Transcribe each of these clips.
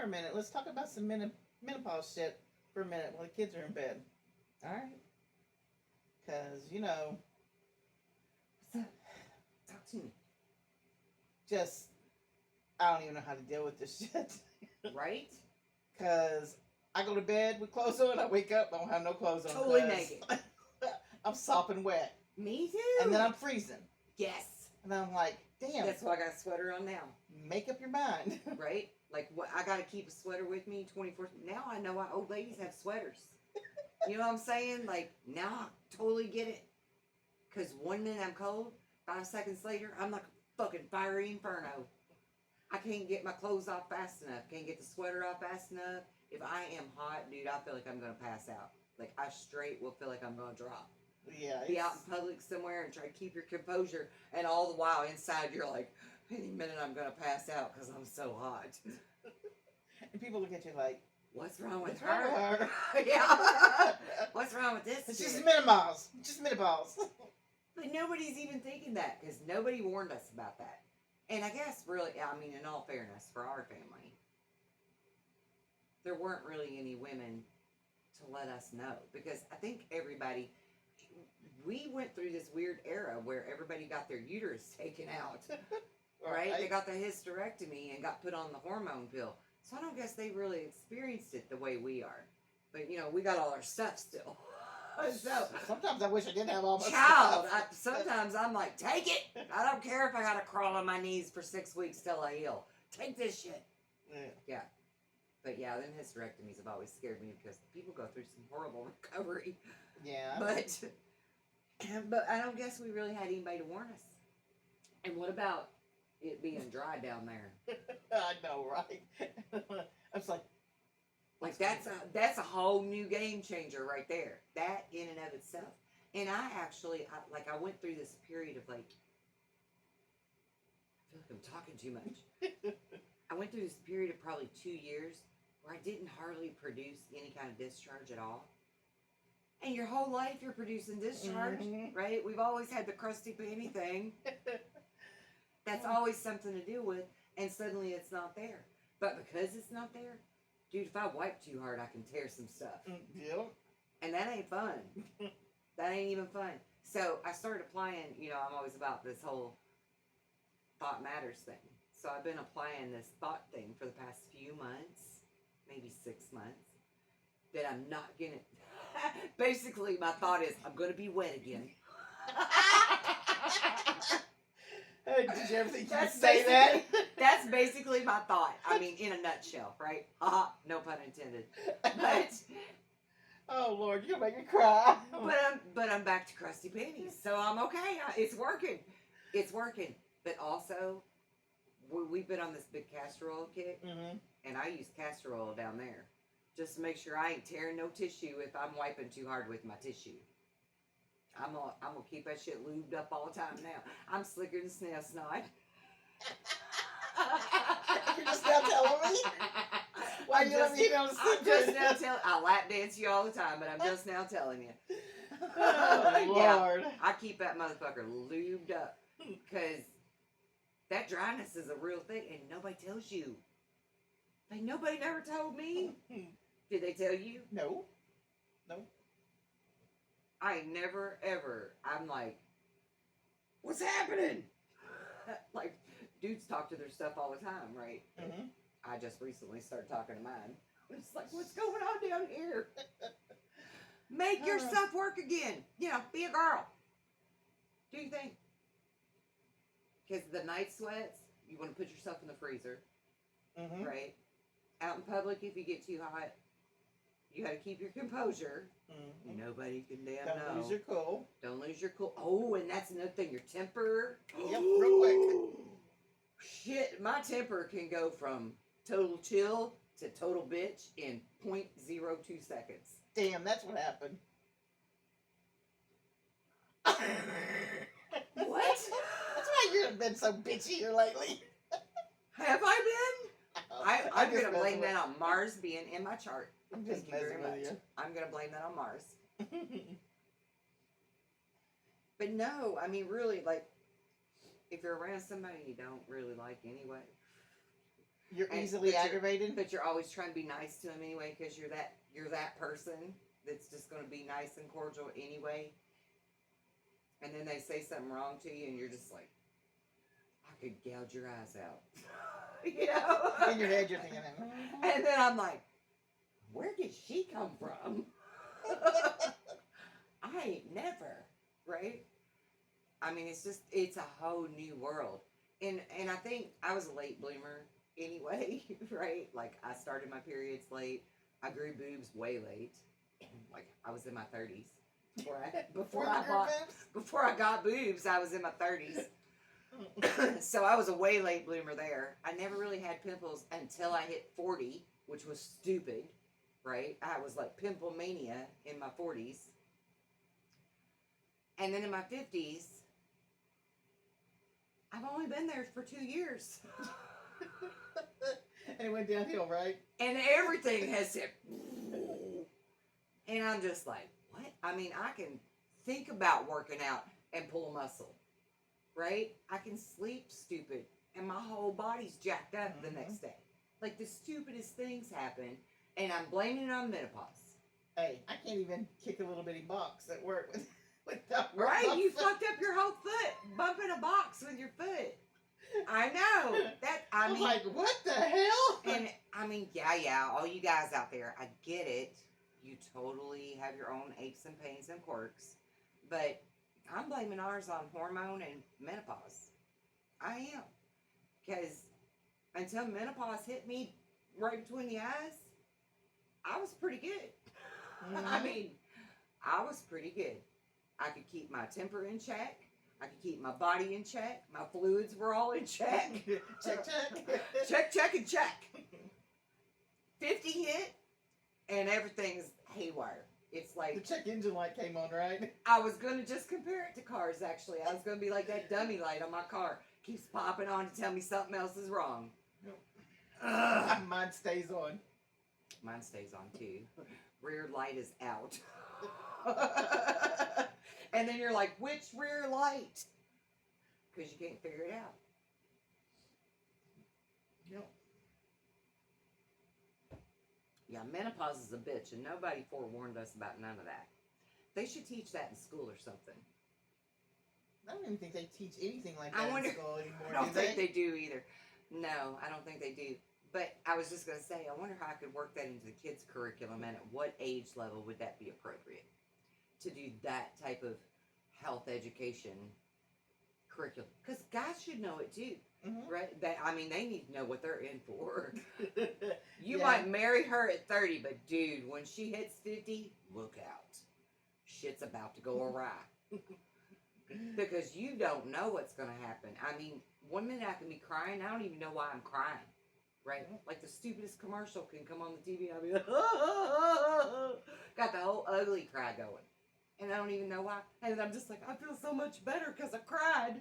a minute. Let's talk about some menopause shit for a minute while the kids are in bed. All right. Because, you know, What's up? Talk to me. just, I don't even know how to deal with this shit. Right? Because I go to bed with clothes on, I wake up, I don't have no clothes on. Totally naked. I'm sopping wet. Me too. And then I'm freezing. Yes. And then I'm like, damn. That's why I got a sweater on now. Make up your mind. Right? Like, what? I got to keep a sweater with me 24. Now I know why old ladies have sweaters. You know what I'm saying? Like, now I totally get it. Because 1 minute I'm cold, 5 seconds later, I'm like a fucking fiery inferno. I can't get my clothes off fast enough. Can't get the sweater off fast enough. If I am hot, dude, I feel like I'm going to pass out. Like, I straight will feel like I'm going to drop. Yeah. Be out in public somewhere and try to keep your composure. And all the while inside, you're like, any minute I'm going to pass out because I'm so hot. And people look at you like, What's wrong with what's wrong with her? her? Yeah. What's wrong with this? It's chick? just menopause. Just menopause. But nobody's even thinking that because nobody warned us about that. And I guess really, I mean, in all fairness, for our family, there weren't really any women to let us know. Because I think everybody, we went through this weird era where everybody got their uterus taken out. Right? They got the hysterectomy and got put on the hormone pill. So I don't guess they really experienced it the way we are. But, you know, we got all our stuff still. So, sometimes I wish I didn't have all my child, stuff. sometimes I'm like, take it. I don't care if I got to crawl on my knees for 6 weeks till I heal. Take this shit. Yeah. But yeah, then hysterectomies have always scared me because people go through some horrible recovery. Yeah. But I don't guess we really had anybody to warn us. And what about it being dry down there? I know, right? I was like, that's a whole new game changer right there. That in and of itself. And I went through this period of like, I feel like I'm talking too much. I went through this period of probably 2 years where I didn't hardly produce any kind of discharge at all. And your whole life you're producing discharge, right? We've always had the crusty panty thing. That's always something to deal with, and suddenly it's not there. But because it's not there, dude, if I wipe too hard, I can tear some stuff. Yep. And that ain't fun. That ain't even fun. So I started applying, you know, I'm always about this whole thought matters thing. So I've been applying this thought thing for the past few months, maybe 6 months, that I'm not going to... Basically, my thought is, I'm going to be wet again. Did you ever think you could say that? That's basically my thought. I mean, in a nutshell, right? No pun intended. But... Oh, Lord, you're going to make me cry. But I'm back to crusty panties, so I'm okay. It's working. It's working. But also, we've been on this big castor oil kick, and I use castor oil down there just to make sure I ain't tearing no tissue if I'm wiping too hard with my tissue. I'm gonna keep that shit lubed up all the time now. I'm slicker than snail snot. You're just now telling me? Why you let me know I'm just now telling. I lap dance you all the time, but I'm just now telling you. Oh, Lord. Yeah, I keep that motherfucker lubed up because that dryness is a real thing, and nobody tells you. Like, nobody never told me. Did they tell you? No. I never, ever, I'm like, what's happening? Like, dudes talk to their stuff all the time, right? I just recently started talking to mine. It's like, what's going on down here? Make your stuff work again. You know, be a girl. Do you think? Because the night sweats, you want to put yourself in the freezer, right? Out in public, if you get too hot, you got to keep your composure. Nobody can damn know. Don't lose your cool. Don't lose your cool. Oh, and that's another thing, your temper. Yep, real quick. Shit, my temper can go from total chill to total bitch in 0.02 seconds. Damn, that's what happened. What? That's why you've been so bitchy here lately. Have I been? I'm going to blame that that on Mars being in my chart. I'm just Thank you very messing with much. you. I'm going to blame that on Mars. But no, I mean, really, like, if you're around somebody you don't really like anyway, You're easily aggravated, but you're always trying to be nice to them anyway because you're that person that's just going to be nice and cordial anyway. And then they say something wrong to you, and you're just like, I could gouge your eyes out. You know? In your head, you're thinking that. And then I'm like, where did she come from? I ain't never, right? I mean, it's a whole new world. And I think I was a late bloomer anyway, right? Like, I started my periods late. I grew boobs way late. Like, I was in my 30s. Before I got boobs, I was in my 30s. So I was a way late bloomer there. I never really had pimples until I hit 40, which was stupid, right? I was like pimple mania in my 40s. And then in my 50s, I've only been there for 2 years. And it went downhill, right? And everything has hit. And I'm just like, what? I mean, I can think about working out and pull a muscle, right? I can sleep stupid, and my whole body's jacked up the next day. Like, the stupidest things happen, and I'm blaming it on menopause. Hey, I can't even kick a little bitty box at work without right? You fucked up your whole foot, bumping a box with your foot. I know. I mean, like, what the hell? And, I mean, yeah, all you guys out there, I get it. You totally have your own aches and pains and quirks. But I'm blaming ours on hormone and menopause. I am. Because until menopause hit me right between the eyes, I was pretty good. I mean, I was pretty good. I could keep my temper in check. I could keep my body in check. My fluids were all in check. Check. check, and check. 50 hit, and everything's haywire. It's like... The check engine light came on, right? I was going to just compare it to cars, actually. I was going to be like that dummy light on my car. Keeps popping on to tell me something else is wrong. Mine stays on. Mine stays on, too. Rear light is out. And then you're like, which rear light? Because you can't figure it out. Yep. Yeah, menopause is a bitch, and nobody forewarned us about none of that. They should teach that in school or something. I don't even think they teach anything like that in school anymore. I don't think they do either. No, I don't think they do. But I was just going to say, I wonder how I could work that into the kids' curriculum, and at what age level would that be appropriate to do that type of health education curriculum? Because guys should know it too, right? I mean, they need to know what they're in for. You might marry her at 30, but dude, when she hits 50, look out. Shit's about to go awry. Because you don't know what's going to happen. I mean, 1 minute I can be crying, I don't even know why I'm crying. Right? Like the stupidest commercial can come on the TV and I'll be like, got the whole ugly cry going. And I don't even know why. And I'm just like, I feel so much better because I cried.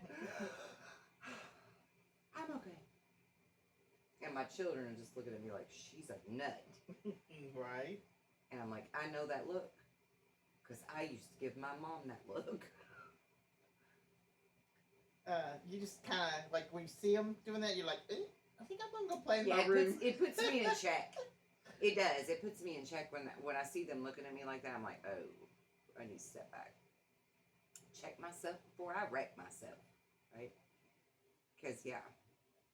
I'm okay. And my children are just looking at me like, she's a nut. Right. And I'm like, I know that look. Because I used to give my mom that look. You just kind of, like, when you see them doing that, you're like, I think I'm going to go play in my room. It puts me in check. It does. It puts me in check when I see them looking at me like that. I'm like, oh, I need to step back. Check myself before I wreck myself. Right? Because, yeah,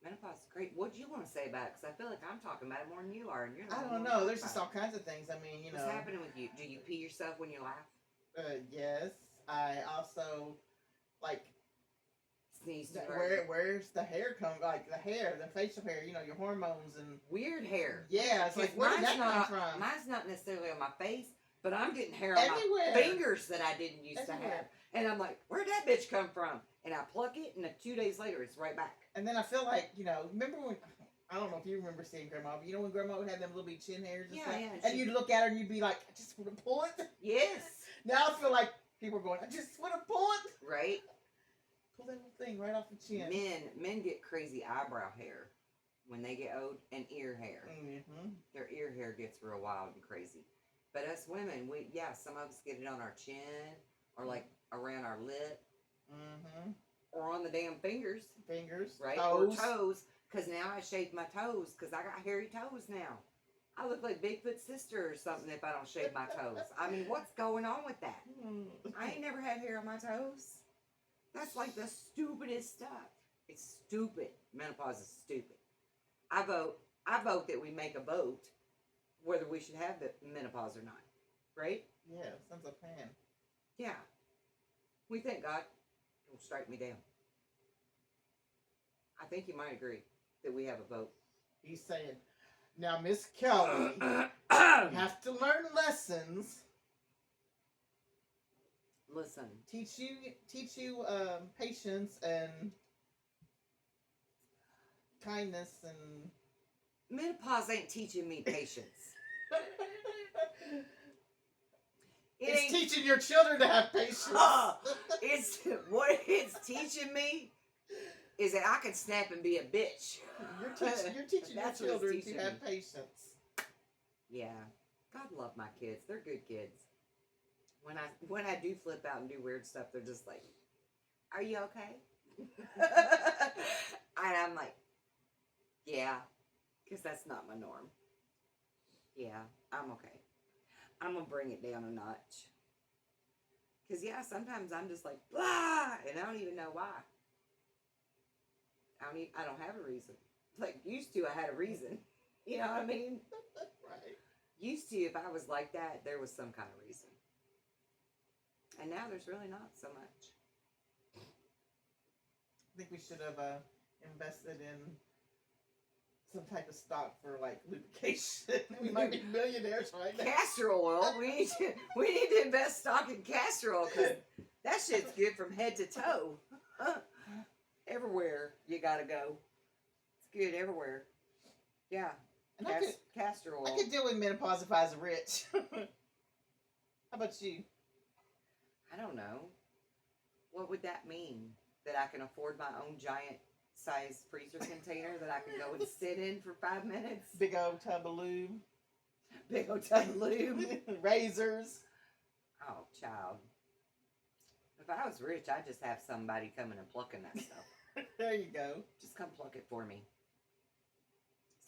menopause is great. What do you want to say about it? Because I feel like I'm talking about it more than you are. And you're I don't know. There's just all kinds of things. I mean, What's happening with you? Do you pee yourself when you laugh? Yes. I also, like... Sneeze. Where's the hair come? Like the hair, the facial hair, you know, your hormones and weird hair. Yeah, it's like where did that come from? Mine's not necessarily on my face, but I'm getting hair on my fingers that I didn't used to have. And I'm like, where'd that bitch come from? And I pluck it, and 2 days later, it's right back. And then I feel like, you know, remember when, I don't know if you remember seeing Grandma, but you know when Grandma would have them little bitty chin hairs and stuff? Yeah. And you'd look at her and you'd be like, I just want to pull it. Yes. Now I feel like people are going, I just want to pull it. Right. Pull that little thing right off the chin. Men get crazy eyebrow hair when they get old, and ear hair. Their ear hair gets real wild and crazy. But us women, some of us get it on our chin, or like around our lip, or on the damn fingers. Fingers. Right? Toes. Or toes. Because now I shave my toes because I got hairy toes now. I look like Bigfoot's sister or something if I don't shave my toes. I mean, what's going on with that? I ain't never had hair on my toes. That's like the stupidest stuff. It's stupid. Menopause is stupid. I vote that we make a vote whether we should have the menopause or not. Right? Yeah, sounds like a plan. Yeah. We think God will strike me down. I think you might agree that we have a vote. He's saying, now, Miss Kelly, you have to learn lessons. Listen. Teach you patience and kindness and... Menopause ain't teaching me patience. It's teaching your children to have patience. It's what it's teaching me is that I can snap and be a bitch. You're teaching your children to have patience. Yeah. God love my kids. They're good kids. When I do flip out and do weird stuff, they're just like, "Are you okay?" And I'm like, "Yeah," because that's not my norm. Yeah, I'm okay. I'm gonna bring it down a notch. Because yeah, sometimes I'm just like, blah, and I don't even know why. I don't have a reason. Like, used to, I had a reason. You know what I mean? Right. Used to, if I was like that, there was some kind of reason. And now there's really not so much. I think we should have invested in some type of stock for, like, lubrication. We might be millionaires right now. Castor oil. We need to invest stock in castor oil because that shit's good from head to toe. Everywhere you gotta go. It's good everywhere. Yeah. And castor oil. I could deal with menopause if I was rich. How about you? I don't know. What would that mean? That I can afford my own giant size freezer container that I can go and sit in for 5 minutes? Big old tub of lube. Big old tub of lube. Razors. Oh, child. If I was rich, I'd just have somebody coming and plucking that stuff. There you go. Just come pluck it for me.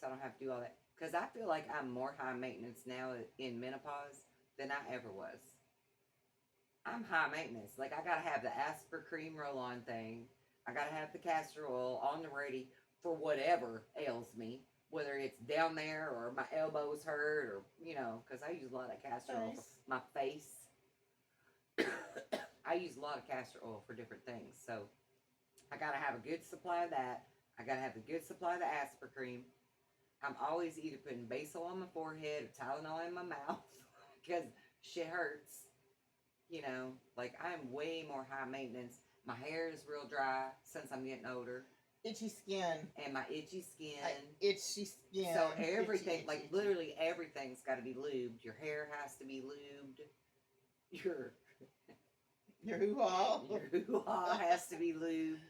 So I don't have to do all that. Because I feel like I'm more high maintenance now in menopause than I ever was. I'm high maintenance. Like, I gotta have the Asper cream roll-on thing. I gotta have the castor oil on the ready for whatever ails me. Whether it's down there or my elbows hurt or, you know, because I use a lot of castor oil for my face. I use a lot of castor oil for different things. So, I gotta have a good supply of that. I gotta have a good supply of the Asper cream. I'm always either putting basil on my forehead or Tylenol in my mouth because shit hurts. You know, like, I'm way more high maintenance. My hair is real dry since I'm getting older. Itchy skin. And my itchy skin. Itchy skin. So everything, itchy, like, itchy. literally everything's got to be lubed. Your hair has to be lubed. Your hoo-ha. Your hoo-ha has to be lubed.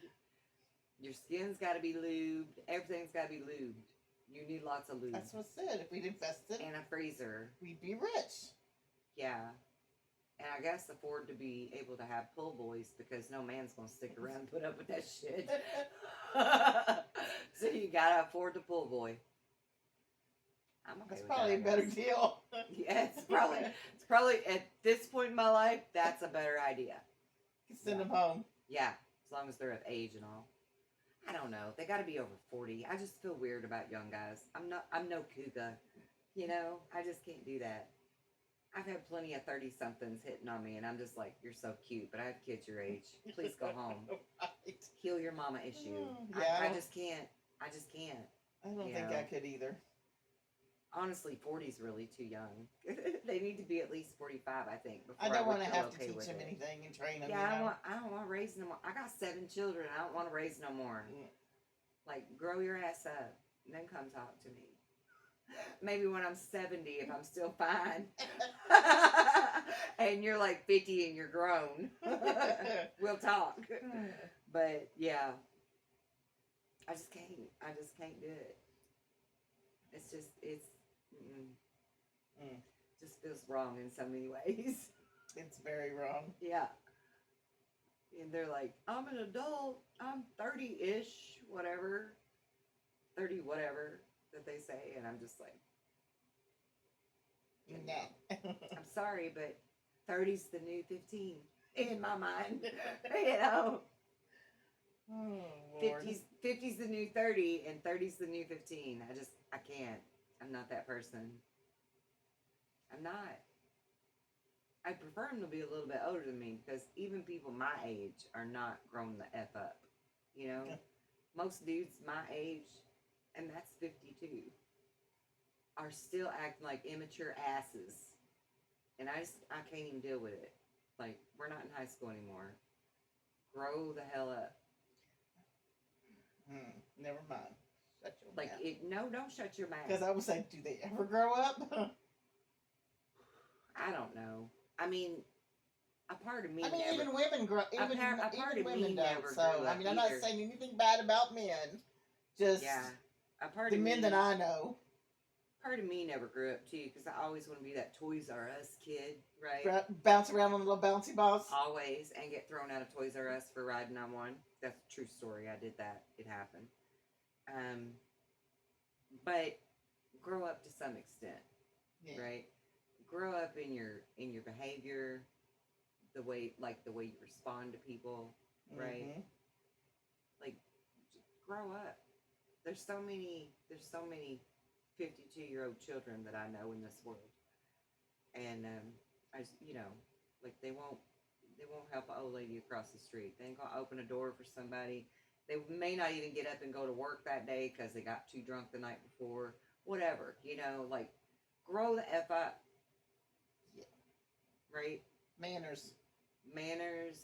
Your skin's got to be lubed. Everything's got to be lubed. You need lots of lube. That's what's said. If we'd invested. And a freezer. We'd be rich. Yeah. And I guess afford to be able to have pull boys because no man's going to stick around and put up with that shit. So you got to afford the pull boy. I'm okay that's with probably that, a better deal. Yeah, it's probably at this point in my life, that's a better idea. Send them home. Yeah, as long as they're of age and all. I don't know. They got to be over 40. I just feel weird about young guys. I'm no cougar. You know, I just can't do that. I've had plenty of 30-somethings hitting on me, and I'm just like, you're so cute, but I have kids your age. Please go home. Right. Heal your mama issue. Yeah, I just can't. I just can't. I don't think I could either. Honestly, 40's really too young. They need to be at least 45, I think. I don't want to have to teach them anything and train them. Yeah, I don't want to raise no more. I got 7 children. I don't want to raise no more. Like, grow your ass up, and then come talk to me. Maybe when I'm 70, if I'm still fine. And you're like 50 and you're grown. We'll talk. But, yeah. I just can't do it. It's just, just feels wrong in so many ways. It's very wrong. Yeah. And they're like, I'm an adult. I'm 30-ish, whatever. 30 whatever that they say, and I'm just like, no. I'm sorry, but 30's the new 15 in my mind. You know, Oh, 50's the new 30, and 30's the new 15. I can't. I'm not that person. I'm not. I prefer them to be a little bit older than me, because even people my age are not grown the F up. You know? Yeah. Most dudes my age, and that's 52, are still acting like immature asses. And I can't even deal with it. Like, we're not in high school anymore. Grow the hell up. Never mind. Shut your mouth. No, don't shut your mouth. Because I was like, do they ever grow up? I don't know. I mean, a part of me. Even women grow. Even women don't. So I mean, I'm not saying anything bad about men. Just a part the of men me, that I know. Part of me never grew up too, because I always want to be that Toys R Us kid, right? Bounce around on the little bouncy balls. Always, and get thrown out of Toys R Us for riding on one. That's a true story. I did that. It happened. But grow up to some extent, right? Grow up in your behavior, the way you respond to people, right? Mm-hmm. Like, grow up. There's so many 52-year-old children that I know in this world, and they won't help an old lady across the street. They ain't gonna open a door for somebody. They may not even get up and go to work that day because they got too drunk the night before. Whatever, like, grow the F up. Yeah. Right? Manners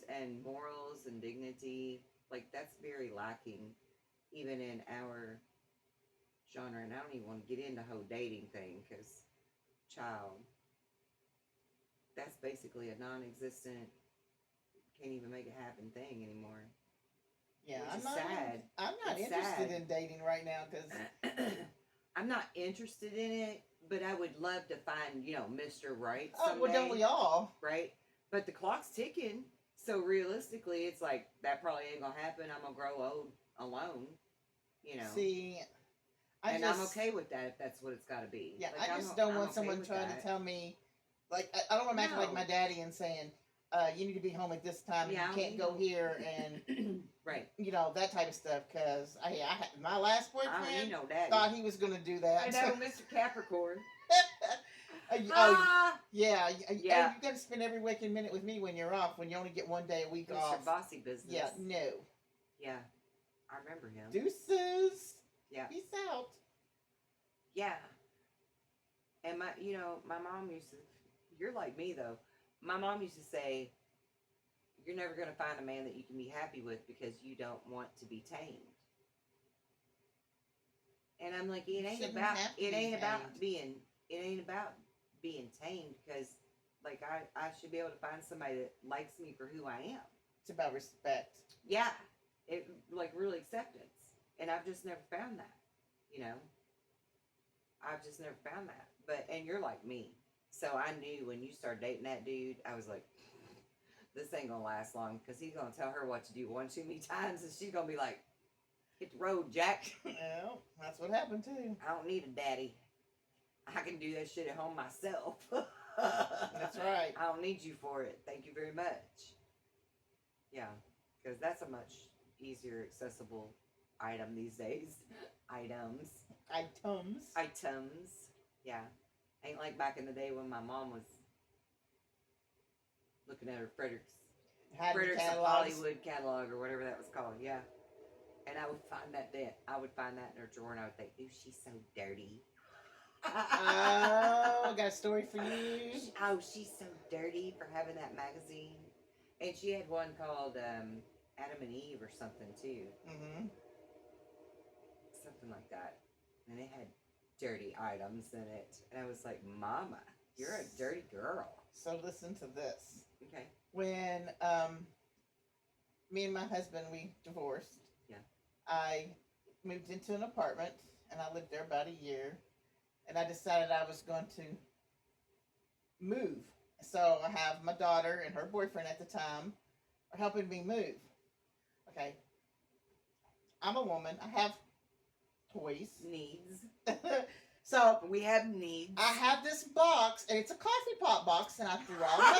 and morals and dignity, like, that's very lacking even in our genre. And I don't even want to get into the whole dating thing, because, child, that's basically a non-existent, can't even make it happen thing anymore. Yeah, which is sad. I'm not interested in dating right now, because I'm not interested in it, but I would love to find, Mr. Right someday. Oh, well, don't we all? Right? But the clock's ticking, so realistically, it's like, that probably ain't gonna happen. I'm gonna grow old alone, See, I'm okay with that if that's what it's gotta be. Yeah, like, I just don't want someone trying to tell me, like, I don't want to act like my daddy and saying, you need to be home at this time, and you can't go here, and right, that type of stuff. Because my last boyfriend thought he was going to do that. I know, Mr. Capricorn. Yeah. You got to spend every waking minute with me when you're off. When you only get one day a week off. Mr. Bossy Business. Yeah, no. Yeah, I remember him. Deuces. Yeah. Peace out. Yeah. And my mom used to. You're like me though. My mom used to say, you're never going to find a man that you can be happy with because you don't want to be tamed. And I'm like, it ain't about being tamed, because, like, I should be able to find somebody that likes me for who I am. It's about respect. Yeah. Real acceptance. And I've just never found that, I've just never found that. And you're like me. So I knew when you started dating that dude, I was like, this ain't gonna last long, because he's gonna tell her what to do one too many times, and she's gonna be like, hit the road, Jack. Well, that's what happened too. I don't need a daddy. I can do that shit at home myself. That's right. I don't need you for it. Thank you very much. Yeah, because that's a much easier accessible item these days. Items. Yeah. Ain't like back in the day when my mom was looking at her Frederick's of Hollywood catalog, or whatever that was called. Yeah. And I would find that in her drawer, and I would think, ooh, she's so dirty. Oh, I got a story for you. Oh, she's so dirty for having that magazine. And she had one called Adam and Eve or something too. Mm-hmm. Something like that. And it had dirty items in it. And I was like, Mama, you're a dirty girl. So listen to this. Okay. When me and my husband, we divorced. Yeah. I moved into an apartment, and I lived there about a year. And I decided I was going to move. So I have my daughter and her boyfriend at the time are helping me move. Okay. I'm a woman. I have toys. Needs. So we have needs. I have this box, and it's a coffee pot box, and I threw all my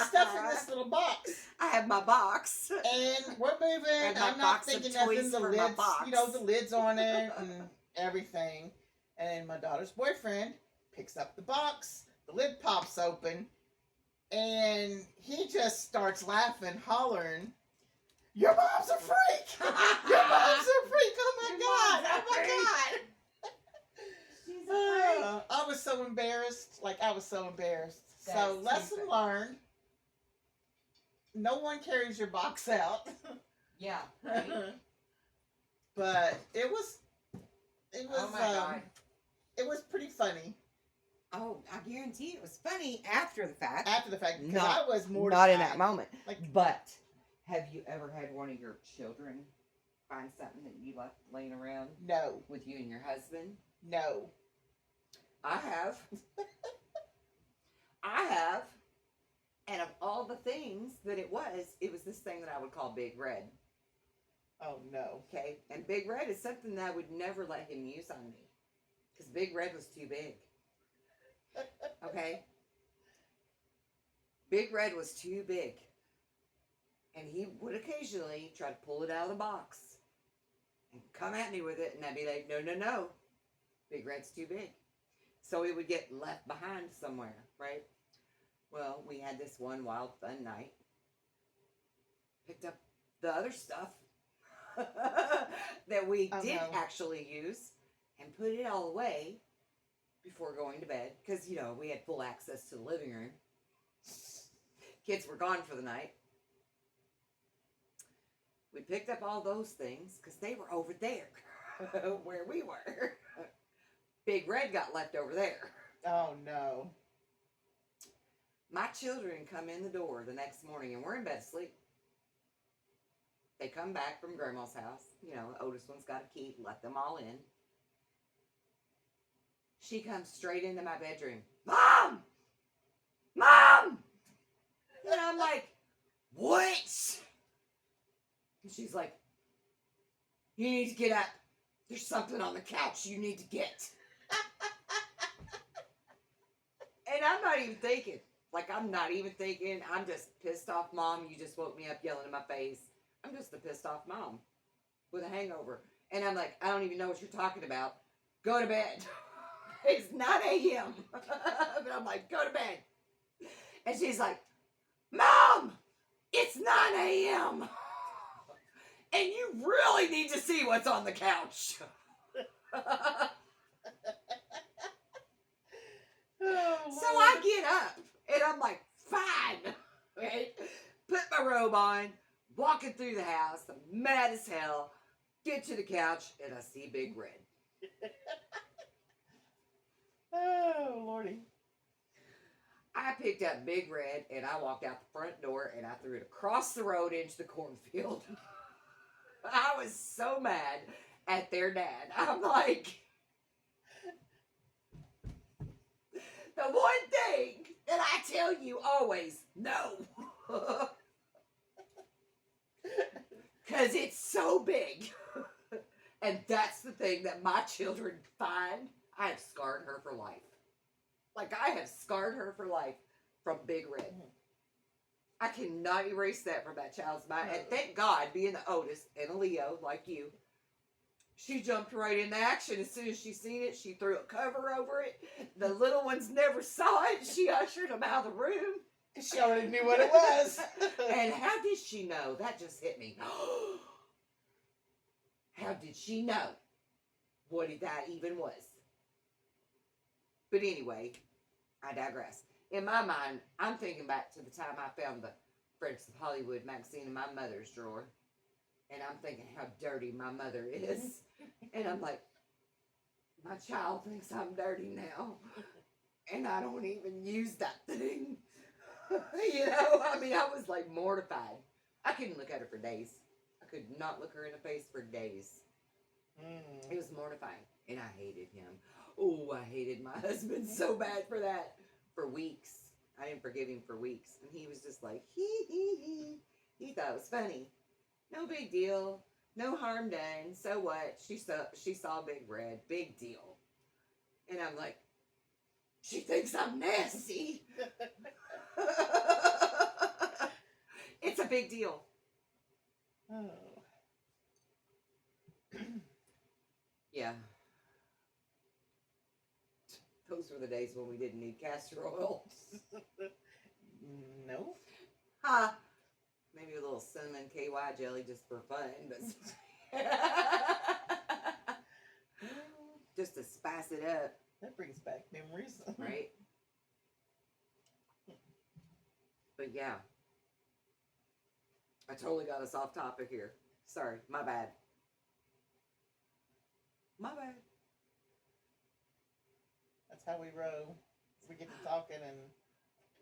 stuff in this little box. I have my box, and we're moving. I'm not thinking nothing. The lids, the lids on it and everything. And my daughter's boyfriend picks up the box. The lid pops open, and he just starts laughing, hollering, "Your mom's a freak! Your mom's a freak! Oh my god! Oh my god!" I was so embarrassed. I was so embarrassed. So lesson learned. No one carries your box out. Yeah. Right? But it was oh my god. It was pretty funny. Oh, I guarantee it was funny after the fact. After the fact, because I was more not in that moment. But have you ever had one of your children find something that you left laying around? No. With you and your husband? No. I have. I have. And of all the things that it was this thing that I would call Big Red. Oh, no. Okay? And Big Red is something that I would never let him use on me. Because Big Red was too big. Okay? Big Red was too big. And he would occasionally try to pull it out of the box. And come at me with it. And I'd be like, no, no, no. Big Red's too big. So it would get left behind somewhere, right? Well, we had this one wild, fun night. Picked up the other stuff that we did actually use and put it all away before going to bed. Because, we had full access to the living room. Kids were gone for the night. We picked up all those things because they were over there where we were. Big Red got left over there. Oh, no. My children come in the door the next morning, and we're in bed asleep. They come back from Grandma's house. The oldest one's got a key, let them all in. She comes straight into my bedroom. Mom! Mom! And I'm like, what? And she's like, you need to get up. There's something on the couch you need to get. And I'm not even thinking. I'm just pissed off mom. You just woke me up yelling in my face. I'm just a pissed off mom with a hangover. And I'm like, I don't even know what you're talking about. Go to bed. It's 9 a.m. But I'm like, go to bed. And she's like, Mom, it's 9 a.m. And you really need to see what's on the couch. So I get up, and I'm like, fine, right? Put my robe on, walking through the house, I'm mad as hell, get to the couch, and I see Big Red. Oh, Lordy. I picked up Big Red, and I walked out the front door, and I threw it across the road into the cornfield. I was so mad at their dad. I'm like... The one thing that I tell you always, no. Because it's so big. And that's the thing that my children find. I have scarred her for life. I have scarred her for life from Big Red. I cannot erase that from that child's mind. And thank God, being the oldest and a Leo like you, she jumped right into action. As soon as she seen it, she threw a cover over it. The little ones never saw it. She ushered them out of the room. She already knew what it was. And how did she know? That just hit me. How did she know what that even was? But anyway, I digress. In my mind, I'm thinking back to the time I found the Friends of Hollywood magazine in my mother's drawer. And I'm thinking how dirty my mother is. And I'm like, my child thinks I'm dirty now. And I don't even use that thing. I was like mortified. I couldn't look at her for days. I could not look her in the face for days. It was mortifying. And I hated him. Oh, I hated my husband so bad for that. For weeks. I didn't forgive him for weeks. And he was just like, hee. He thought it was funny. No big deal. No harm done. So what? She saw Big Red. Big deal. And I'm like, she thinks I'm nasty. It's a big deal. Oh. Yeah. Those were the days when we didn't need castor oil. No. Ha! Maybe a little cinnamon KY jelly just for fun, but just to spice it up, That brings back memories. right? But yeah, I totally got us off topic here. Sorry, my bad. My bad. That's how we roll. We get to talking and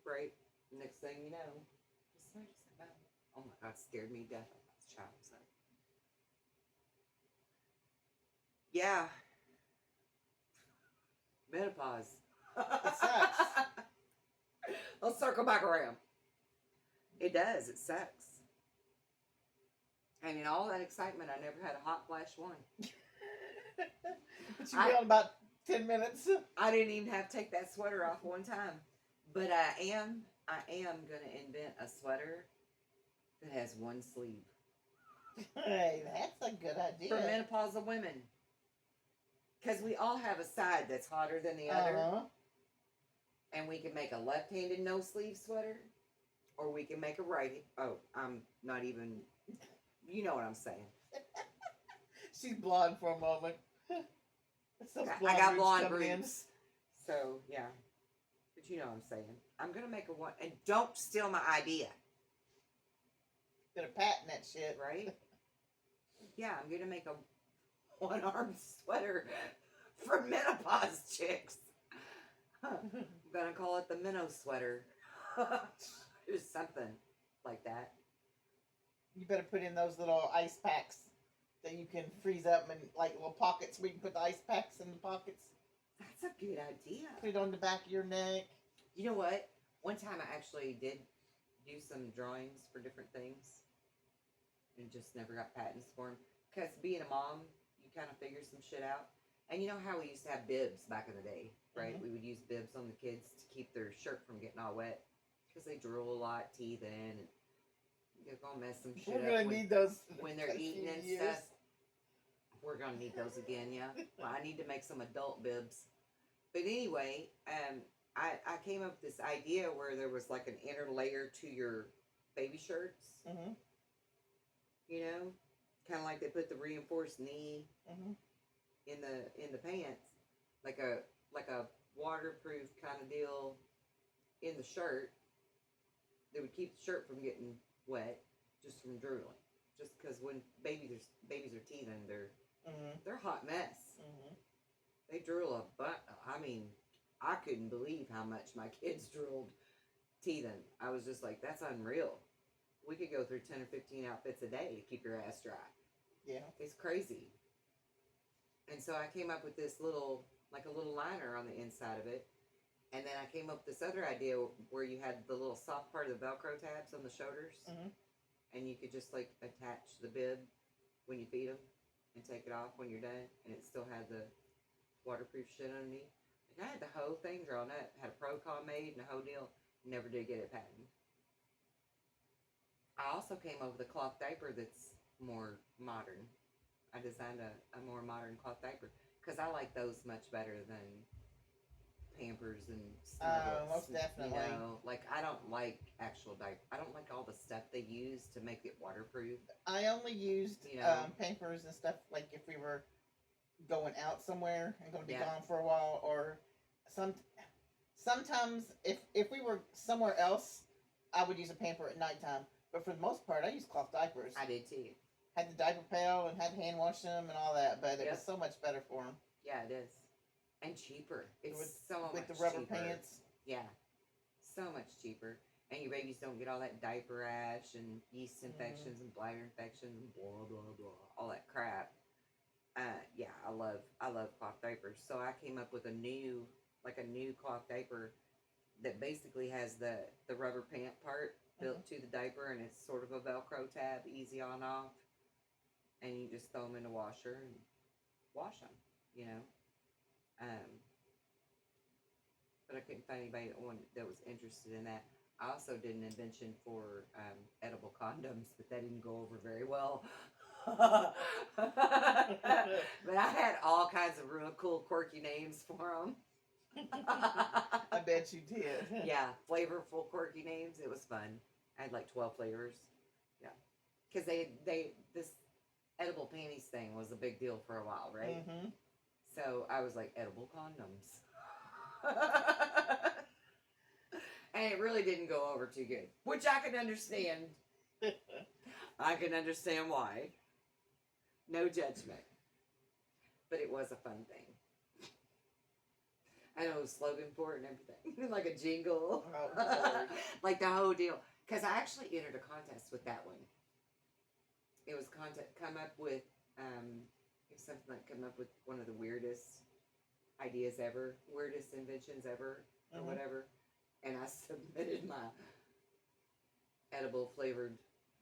Right. Next thing you know, what's that just about? Oh my God, scared me to death. I thought this child was up. Yeah. Menopause. It sucks. Let's circle back around. It does. It sucks. And in all that excitement, I never had a hot flash one. But you be on about 10 minutes. I didn't even have to take that sweater off one time. But I am going to invent a sweater that has one sleeve. Hey, that's a good idea. For menopausal women. Because we all have a side that's hotter than the other. Uh-huh. And we can make a left-handed no-sleeve sweater. Or we can make a right. Oh, I'm not even... You know what I'm saying. She's blonde for a moment. I got blonde roots. So, yeah. But you know what I'm saying. I'm going to make a one... And don't steal my idea. Gonna patent that shit. Right? Yeah, I'm going to make a one-armed sweater for menopause chicks. I'm going to call it the Minnow sweater. Or something like that. You better put in those little ice packs that you can freeze up and like little pockets where you can put the ice packs in the pockets. That's a good idea. Put it on the back of your neck. You know what? One time I actually did do some drawings for different things and just never got patents for them. Because being a mom, you kind of figure some shit out. And you know how we used to have bibs back in the day, right? Mm-hmm. We would use bibs on the kids to keep their shirt from getting all wet. Because they drool a lot, teeth in, and you're going to mess some shit We're up gonna need those when they're eating and stuff. We're going to need those again, yeah. Well, I need to make some adult bibs. But anyway, I came up with this idea where there was like an inner layer to your baby shirts. Mm-hmm. You know? Kind of like they put the reinforced knee Mm-hmm. in the pants. Like a waterproof kind of deal in the shirt. They would keep the shirt from getting wet, just from drooling. Just because when babies are teething, they're a hot mess. Mm-hmm. They drool a butt. I mean, I couldn't believe how much my kids drooled teething. I was just like, that's unreal. We could go through 10 or 15 outfits a day to keep your ass dry. Yeah. It's crazy. And so I came up with this little liner on the inside of it. And then I came up with this other idea where you had the little soft part of the Velcro tabs on the shoulders. Mm-hmm. And you could just like attach the bib when you feed them and take it off when you're done. And it still had the waterproof shit underneath. Like I had the whole thing drawn up. Had a pro-con made and the whole deal. Never did get it patented. I also came up with a cloth diaper that's more modern. I designed a more modern cloth diaper. Because I like those much better than Pampers and Snuggles. Most definitely. You know, like I don't like actual diaper. I don't like all the stuff they use to make it waterproof. I only used Pampers and stuff like if we were going out somewhere and going to be gone for a while, or sometimes if we were somewhere else, I would use a Pamper at nighttime. But for the most part, I use cloth diapers. I did too. Had the diaper pail and had to hand wash them and all that, but it was so much better for them. Yeah, it is. And cheaper. It's with so much the rubber cheaper. pants. Yeah, so much cheaper. And your babies don't get all that diaper rash and yeast infections and bladder infections and blah blah blah, all that crap. Yeah, I love cloth diapers. So I came up with a new cloth diaper that basically has the rubber pant part built to the diaper, and it's sort of a Velcro tab, easy on off. and you just throw them in the washer and wash them, you know. But I couldn't find anybody that was interested in that. I also did an invention for edible condoms, but that didn't go over very well. But I had all kinds of real cool, quirky names for them. I bet you did. Yeah, flavorful, quirky names. It was fun. I had like 12 flavors. Yeah, because this edible panties thing was a big deal for a while, right? Mm-hmm. So I was like, edible condoms. And it really didn't go over too good, which I can understand. I can understand why. No judgment. But it was a fun thing. I know a slogan for it and everything. Like a jingle. Oh, like the whole deal. Because I actually entered a contest with that one. It was come up with, it was something like come up with one of the weirdest ideas ever, weirdest inventions ever, or whatever. And I submitted my edible flavored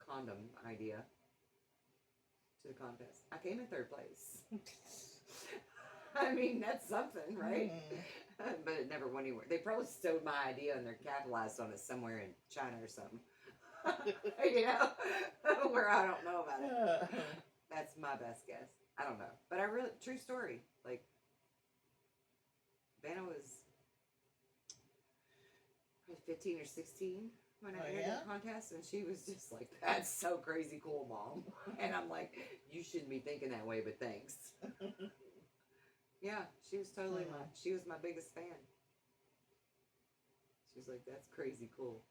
condom idea to the contest. I came in 3rd place. I mean, that's something, right? But it never went anywhere. They probably stowed my idea and they're capitalized on it somewhere in China or something. You know? Where I don't know about it. That's my best guess. I don't know. But true story. Like, Vanna was probably 15 or 16 when I entered the contest, and she was just like, "That's so crazy cool, Mom." And I'm like, "You shouldn't be thinking that way, but thanks." Yeah, she was totally she was my biggest fan. She was like, "That's crazy cool."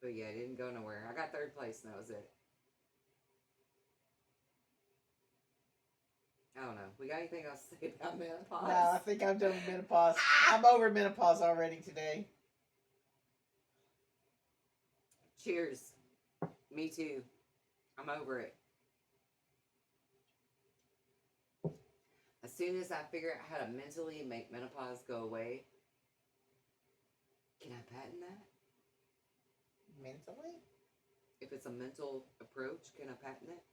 But yeah, it didn't go nowhere. I got 3rd place, and that was it. I don't know. We got anything else to say about menopause? No, I think I'm done with menopause. I'm over menopause already today. Cheers. Me too. I'm over it. As soon as I figure out how to mentally make menopause go away, can I patent that? Mentally? If it's a mental approach, can I patent it?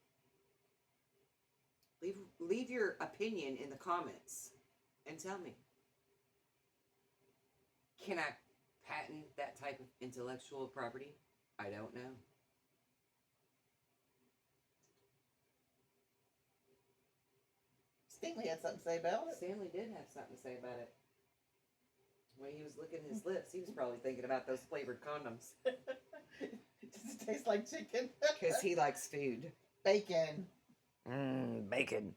Leave your opinion in the comments and tell me. Can I patent that type of intellectual property? I don't know. Stanley had something to say about it. Stanley did have something to say about it. When he was licking his lips, he was probably thinking about those flavored condoms. Does it taste like chicken? Because he likes food. Bacon. Bacon.